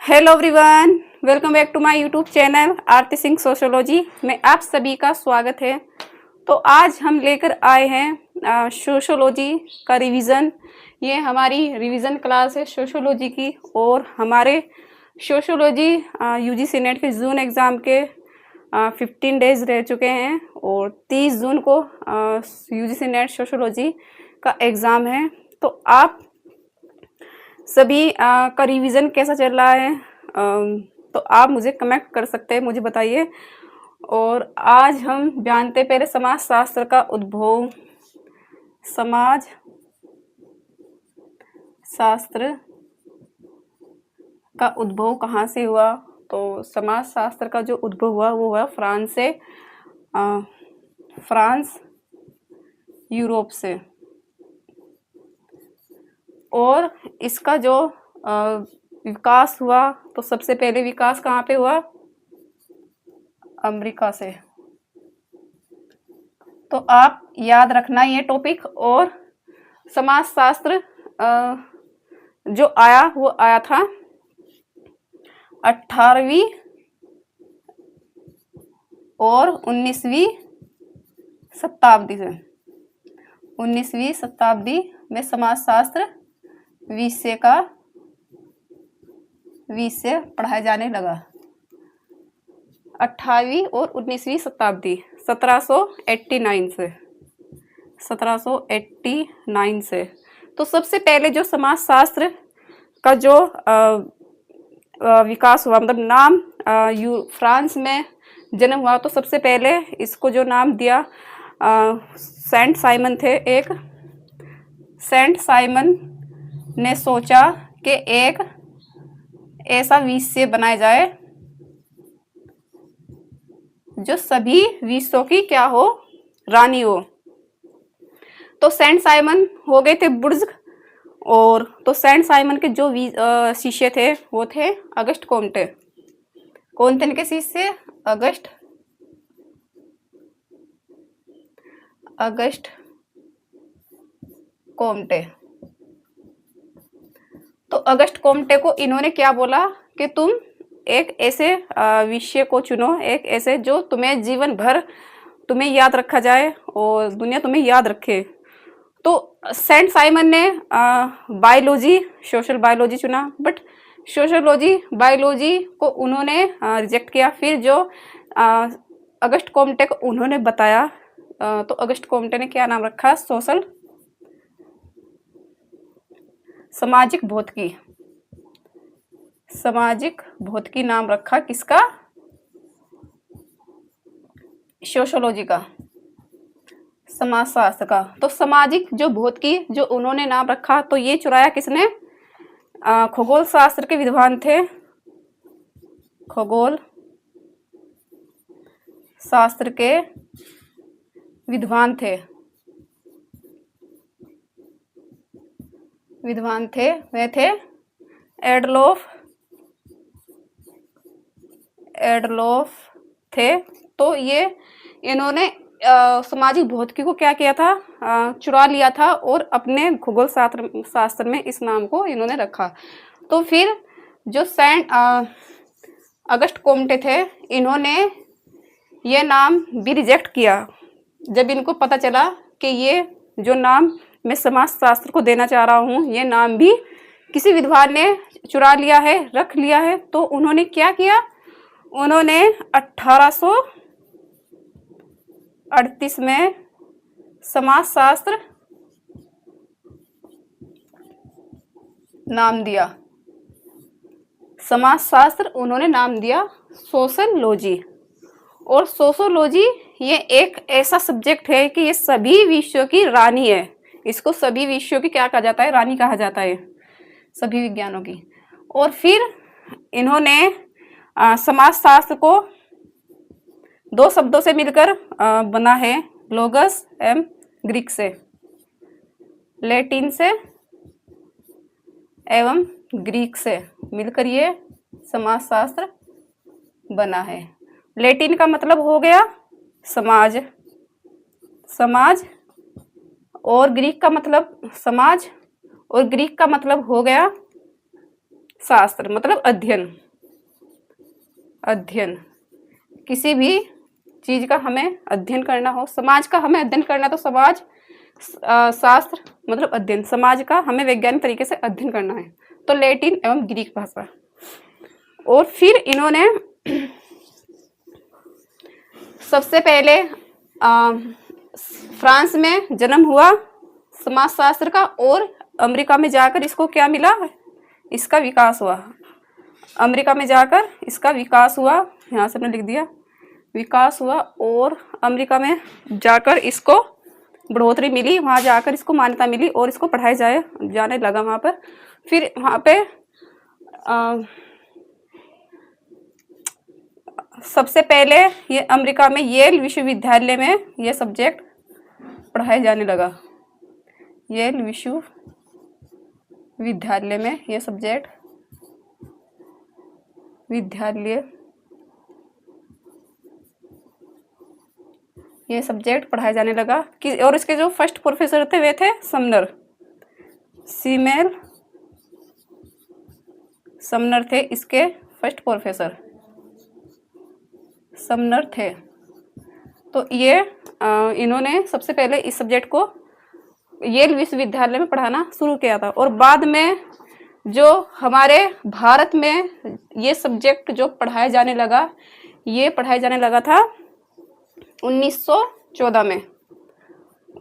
Hello everyone, welcome back to my YouTube channel Aarti Singh sociology में आप सभी का स्वागत है। तो आज हम लेकर आए हैं सोशोलॉजी का रिवीजन। ये हमारी रिवीजन क्लास है सोशोलॉजी की और हमारे सोशोलॉजी यूजीसी नेट के जून एग्ज़ाम के 15 डेज रह चुके हैं और 30 जून को यूजीसी नेट सोशोलॉजी का एग्ज़ाम है। तो आप सभी का रिवीजन कैसा चल रहा है, तो आप मुझे कमेंट कर सकते हैं, मुझे बताइए। और आज हम जानते पहले समाज शास्त्र का उद्भव। समाज शास्त्र का उद्भव कहाँ से हुआ? तो समाज शास्त्र का जो उद्भव हुआ वो हुआ फ्रांस से। फ्रांस यूरोप से। और इसका जो विकास हुआ तो सबसे पहले विकास कहाँ पे हुआ? अमेरिका से। तो आप याद रखना ये टॉपिक। और समाजशास्त्र जो आया वो आया था 18वीं और 19वीं शताब्दी से। 19वीं शताब्दी में समाजशास्त्र विषय पढ़ाया जाने लगा। 18वीं और 19वीं शताब्दी 1789 से। तो सबसे पहले जो समाजशास्त्र का जो विकास हुआ, मतलब नाम फ्रांस में जन्म हुआ, तो सबसे पहले इसको जो नाम दिया सेंट साइमन थे। एक सेंट साइमन ने सोचा कि एक ऐसा विषय बनाया जाए जो सभी विषयों की क्या हो? रानी हो। तो सेंट साइमन हो गए थे बुर्ज। और तो सेंट साइमन के जो शिष्य थे वो थे अगस्ट कोम्टे। कौन थे इनके शिष्य? अगस्ट कोम्टे। तो अगस्ट कोम्टे को इन्होंने क्या बोला कि तुम एक ऐसे विषय को चुनो, एक ऐसे जो तुम्हें जीवन भर तुम्हें याद रखा जाए और दुनिया तुम्हें याद रखे। तो सेंट साइमन ने बायोलॉजी, सोशल बायोलॉजी चुना, बट सोशोलॉजी बायोलॉजी को उन्होंने रिजेक्ट किया। फिर जो अगस्ट कोम्टे को उन्होंने बताया, तो अगस्ट कोम्टे ने क्या नाम रखा? सामाजिक भौतिकी नाम रखा। किसका? सोशोलॉजी का, समाजशास्त्र का। तो सामाजिक जो भौतिकी जो उन्होंने नाम रखा, तो ये चुराया किसने? खगोल शास्त्र के विद्वान थे। खगोल शास्त्र के विद्वान वे थे एडलोफ थे। तो ये इन्होंने सामाजिक भौतिकी को क्या किया था? चुरा लिया था और अपने खगोल शास्त्र में इस नाम को इन्होंने रखा। तो फिर जो सेंट अगस्ट कोम्टे थे, इन्होंने ये नाम भी रिजेक्ट किया जब इनको पता चला कि ये जो नाम मैं समाजशास्त्र को देना चाह रहा हूँ, ये नाम भी किसी विद्वान ने चुरा लिया है, रख लिया है। तो उन्होंने क्या किया? उन्होंने 1838 में समाजशास्त्र नाम दिया। समाजशास्त्र उन्होंने नाम दिया सोशोलॉजी। और सोशोलॉजी ये एक ऐसा सब्जेक्ट है कि ये सभी विषयों की रानी है। इसको सभी विषयों की क्या कहा जाता है? रानी कहा जाता है, सभी विज्ञानों की। और फिर इन्होंने समाजशास्त्र को दो शब्दों से मिलकर बना है, लोगस एवं ग्रीक से, लैटिन से एवं ग्रीक से मिलकर ये समाजशास्त्र बना है। लैटिन का मतलब हो गया समाज, और ग्रीक का मतलब समाज, और ग्रीक का मतलब हो गया शास्त्र मतलब अध्ययन, अध्ययन किसी भी चीज का हमें अध्ययन करना हो, समाज का हमें अध्ययन करना, तो समाज शास्त्र मतलब अध्ययन, समाज का हमें वैज्ञानिक तरीके से अध्ययन करना है, तो लैटिन एवं ग्रीक भाषा। और फिर इन्होंने सबसे पहले फ्रांस में जन्म हुआ समाजशास्त्र का, और अमेरिका में जाकर इसको क्या मिला, इसका विकास हुआ। अमेरिका में जाकर इसका विकास हुआ, यहाँ से मैंने लिख दिया विकास हुआ, और अमेरिका में जाकर इसको बढ़ोतरी मिली, वहाँ जाकर इसको मान्यता मिली और इसको पढ़ाया जाने लगा वहाँ पर। फिर वहाँ पे सबसे पहले ये अमेरिका में येल विश्वविद्यालय में ये सब्जेक्ट पढ़ाया जाने लगा। येल विश्वविद्यालय में ये सब्जेक्ट पढ़ाया जाने लगा कि, और इसके जो फर्स्ट प्रोफेसर थे वे थे समनर, समनर थे इसके फर्स्ट प्रोफेसर, समनर थे। तो ये इन्होंने सबसे पहले इस सब्जेक्ट को येल विश्वविद्यालय में पढ़ाना शुरू किया था, और बाद में जो हमारे भारत में ये सब्जेक्ट जो पढ़ाया जाने लगा, ये पढ़ाया जाने लगा था 1914 में।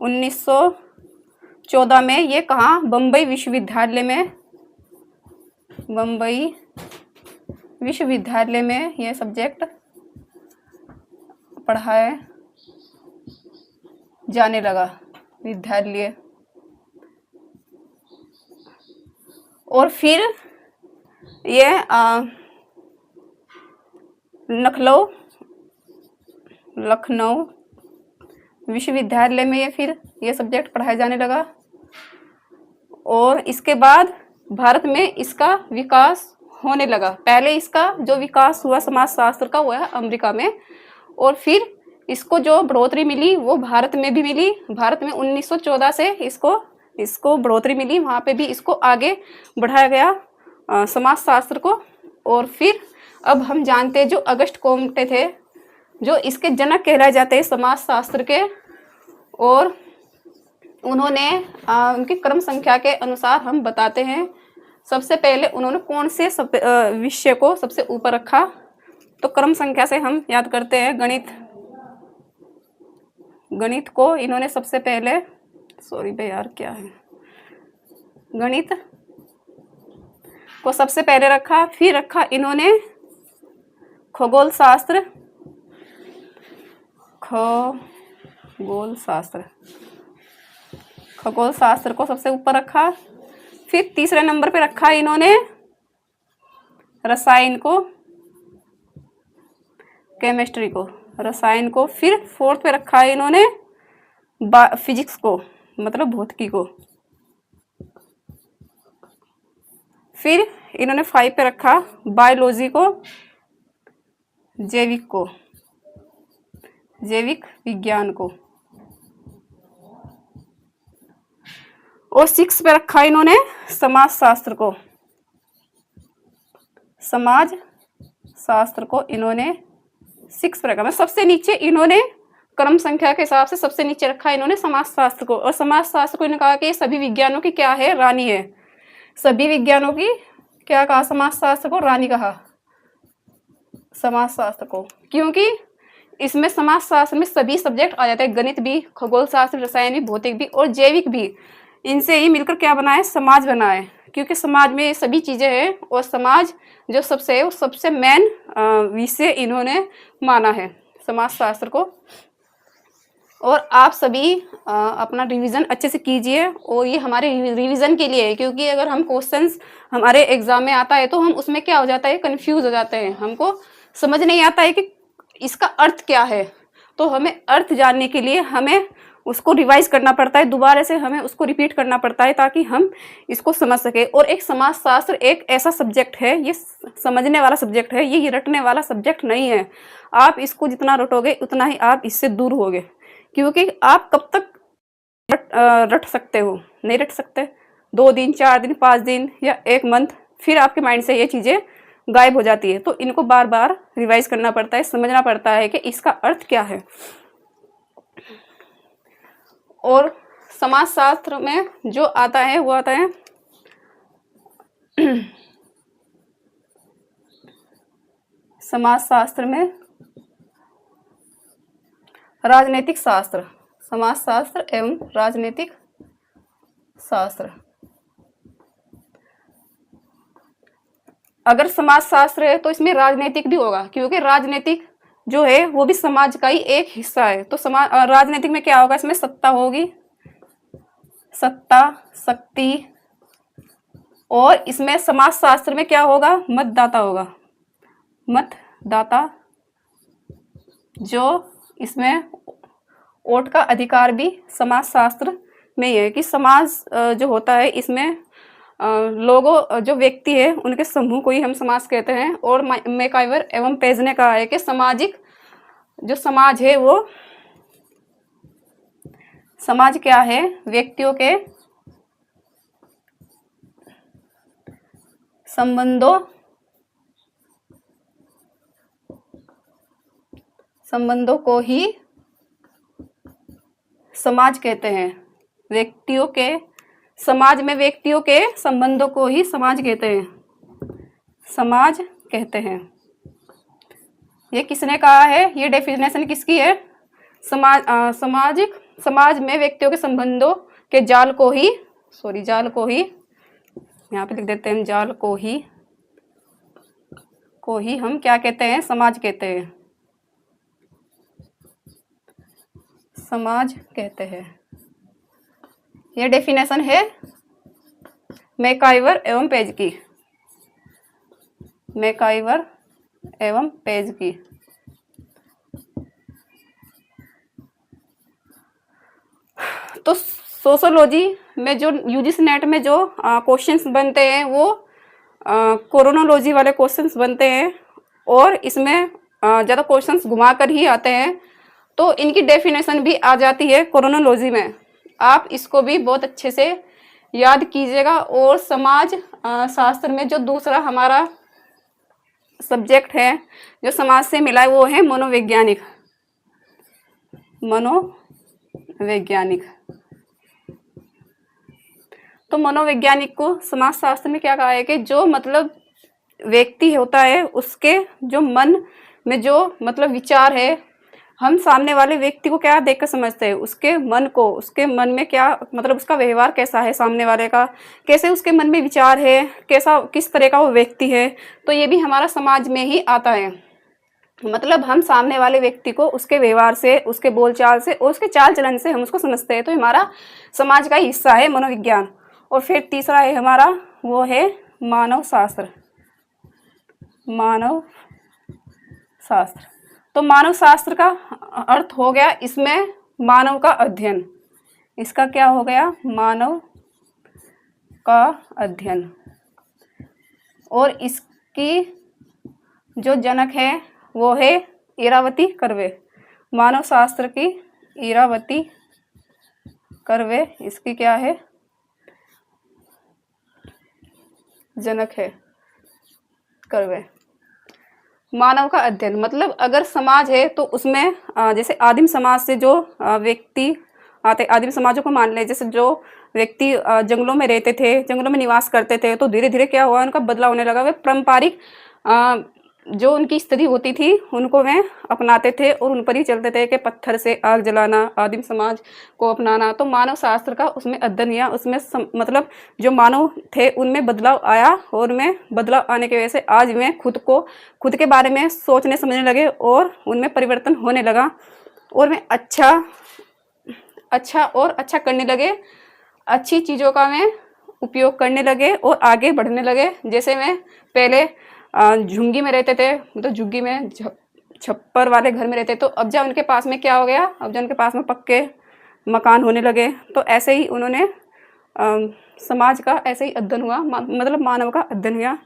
1914 में ये कहाँ, बम्बई विश्वविद्यालय में ये सब्जेक्ट पढ़ाया जाने लगा विद्यालय। और फिर ये लखनऊ विश्वविद्यालय में ये सब्जेक्ट पढ़ाया जाने लगा, और इसके बाद भारत में इसका विकास होने लगा। पहले इसका जो विकास हुआ समाजशास्त्र का वो है अमेरिका में, और फिर इसको जो बढ़ोतरी मिली वो भारत में भी मिली। भारत में 1914 से इसको बढ़ोतरी मिली, वहाँ पे भी इसको आगे बढ़ाया गया समाजशास्त्र को। और फिर अब हम जानते हैं जो अगस्ट कोम्टे थे, जो इसके जनक कहलाए जाते हैं समाजशास्त्र के, और उन्होंने उनकी क्रम संख्या के अनुसार हम बताते हैं। सबसे पहले उन्होंने कौन से विषय को सबसे ऊपर रखा, तो क्रम संख्या से हम याद करते हैं गणित को इन्होंने सबसे पहले, गणित को सबसे पहले रखा। फिर रखा इन्होंने खगोल शास्त्र को सबसे ऊपर रखा। फिर तीसरे नंबर पे रखा इन्होंने रसायन को, केमिस्ट्री को, रसायन को। फिर फोर्थ पे रखा है इन्होंने फिजिक्स को, मतलब भौतिकी को। फिर इन्होंने 5 पे रखा बायोलॉजी को, जैविक विज्ञान को। और 6 पे रखा इन्होंने समाजशास्त्र को, इन्होंने 6 पे रखा। मतलब सबसे नीचे इन्होंने क्रम संख्या के हिसाब से सबसे नीचे रखा इन्होंने समाजशास्त्र को। और समाजशास्त्र को इन्होंने कहा कि सभी विज्ञानों की क्या है, रानी है। सभी विज्ञानों की क्या कहा, समाजशास्त्र को रानी कहा, समाजशास्त्र को, क्योंकि इसमें समाजशास्त्र में सभी सब्जेक्ट आ जाते हैं, गणित भी, खगोल शास्त्र, रसायन भी, भौतिक भी और जैविक भी। इनसे ही मिलकर क्या बना है, समाज बना है। क्योंकि समाज में ये सभी चीजें हैं, और समाज जो सबसे है वो सबसे मेन विषय इन्होंने माना है समाजशास्त्र को। और आप सभी अपना रिवीजन अच्छे से कीजिए, और ये हमारे रिवीजन के लिए है, क्योंकि अगर हम क्वेश्चंस हमारे एग्जाम में आता है तो हम उसमें क्या हो जाता है, कंफ्यूज हो जाते हैं, हमको समझ नहीं आता है कि इसका अर्थ क्या है। तो हमें अर्थ जानने के लिए हमें उसको रिवाइज करना पड़ता है, दोबारा से हमें उसको रिपीट करना पड़ता है, ताकि हम इसको समझ सके। और एक समाजशास्त्र एक ऐसा सब्जेक्ट है, ये समझने वाला सब्जेक्ट है, ये रटने वाला सब्जेक्ट नहीं है। आप इसको जितना रटोगे उतना ही आप इससे दूर होगे, क्योंकि आप कब तक रट सकते हो, नहीं रट सकते। 2 दिन, 4 दिन, 5 दिन या 1 मंथ फिर आपके माइंड से ये चीज़ें गायब हो जाती है। तो इनको बार बार रिवाइज करना पड़ता है, समझना पड़ता है कि इसका अर्थ क्या है। और समाजशास्त्र में जो आता है वो आता है समाजशास्त्र में राजनीतिक शास्त्र, समाजशास्त्र एवं राजनीतिक शास्त्र। अगर समाजशास्त्र है तो इसमें राजनीतिक भी होगा, क्योंकि राजनीतिक जो है वो भी समाज का ही एक हिस्सा है। तो समाज राजनीतिक में क्या होगा, इसमें सत्ता होगी, सत्ता, शक्ति, और इसमें समाजशास्त्र में क्या होगा, मतदाता होगा, मतदाता, जो इसमें वोट का अधिकार भी समाजशास्त्र में ही है कि समाज जो होता है इसमें लोगों, जो व्यक्ति है उनके समूह को ही हम समाज कहते हैं। और मैकाइवर एवं पेज ने कहा है कि सामाजिक जो समाज है वो समाज क्या है, व्यक्तियों के संबंधों को ही समाज कहते हैं। व्यक्तियों के समाज में व्यक्तियों के संबंधों को ही समाज कहते हैं, समाज कहते हैं। ये किसने कहा है, ये डेफिनेशन किसकी है, समाज में व्यक्तियों के संबंधों के जाल को ही, जाल को ही, यहाँ पे लिख देते हैं, जाल को ही हम क्या कहते हैं, समाज कहते हैं, समाज कहते हैं। ये डेफिनेशन है मैकाइवर एवं पेज की, मैकाइवर एवं पेज की। तो सोशोलॉजी में जो यूजीसी नेट में जो क्वेश्चंस बनते हैं वो कोरोनोलॉजी वाले क्वेश्चंस बनते हैं, और इसमें ज़्यादा क्वेश्चंस घुमा कर ही आते हैं। तो इनकी डेफिनेशन भी आ जाती है कोरोनोलॉजी में। आप इसको भी बहुत अच्छे से याद कीजिएगा। और समाज शास्त्र में जो दूसरा हमारा सब्जेक्ट है जो समाज से मिला है वो है मनोवैज्ञानिक, मनोवैज्ञानिक। तो मनोवैज्ञानिक को समाजशास्त्र में क्या कहा है कि जो मतलब व्यक्ति होता है उसके जो मन में जो मतलब विचार है, हम सामने वाले व्यक्ति को क्या देखकर समझते हैं, उसके मन को, उसके मन में क्या मतलब उसका व्यवहार कैसा है, सामने वाले का कैसे उसके मन में विचार है, कैसा किस तरह का वो व्यक्ति है। तो ये भी हमारा समाज में ही आता है। मतलब हम सामने वाले व्यक्ति को उसके व्यवहार से, उसके बोलचाल से और उसके चाल चलन से हम उसको समझते हैं। तो हमारा समाज का ही हिस्सा है मनोविज्ञान। और फिर तीसरा है हमारा, वो है मानव शास्त्र, मानव शास्त्र। तो मानव शास्त्र का अर्थ हो गया इसमें मानव का अध्ययन। इसका क्या हो गया, मानव का अध्ययन। और इसकी जो जनक है वो है इरावती कर्वे, मानव शास्त्र की इरावती कर्वे इसकी क्या है, जनक है कर्वे। मानव का अध्ययन मतलब अगर समाज है तो उसमें जैसे आदिम समाज से जो व्यक्ति आते, आदिम समाजों को मान ले, जैसे जो व्यक्ति जंगलों में रहते थे, जंगलों में निवास करते थे, तो धीरे धीरे क्या हुआ, उनका बदलाव होने लगा। वे पारंपरिक जो उनकी स्थिति होती थी उनको वे अपनाते थे और उन पर ही चलते थे कि पत्थर से आग जलाना, आदिम समाज को अपनाना। तो मानव शास्त्र का उसमें अध्ययन या उसमें मतलब जो मानव थे उनमें बदलाव आया, और उनमें बदलाव आने की वजह से आज वे खुद के बारे में सोचने समझने लगे और उनमें परिवर्तन होने लगा, और वे अच्छा करने लगे, अच्छी चीज़ों का वे उपयोग करने लगे और आगे बढ़ने लगे। जैसे वे पहले झुग्गी में रहते थे, मतलब झुग्गी में छप्पर वाले घर में रहते, तो अब जब उनके पास में क्या हो गया, अब जब उनके पास में पक्के मकान होने लगे, तो ऐसे ही उन्होंने समाज का ऐसे ही अध्ययन हुआ, मतलब मानव का अध्ययन हुआ।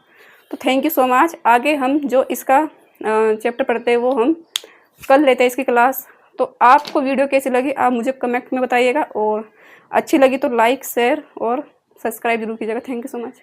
तो थैंक यू सो मच। आगे हम जो इसका चैप्टर पढ़ते हैं वो हम कल लेते हैं इसकी क्लास। तो आपको वीडियो कैसी लगी आप मुझे कमेंट में बताइएगा, और अच्छी लगी तो लाइक, शेयर और सब्सक्राइब जरूर कीजिएगा। Thank you so much.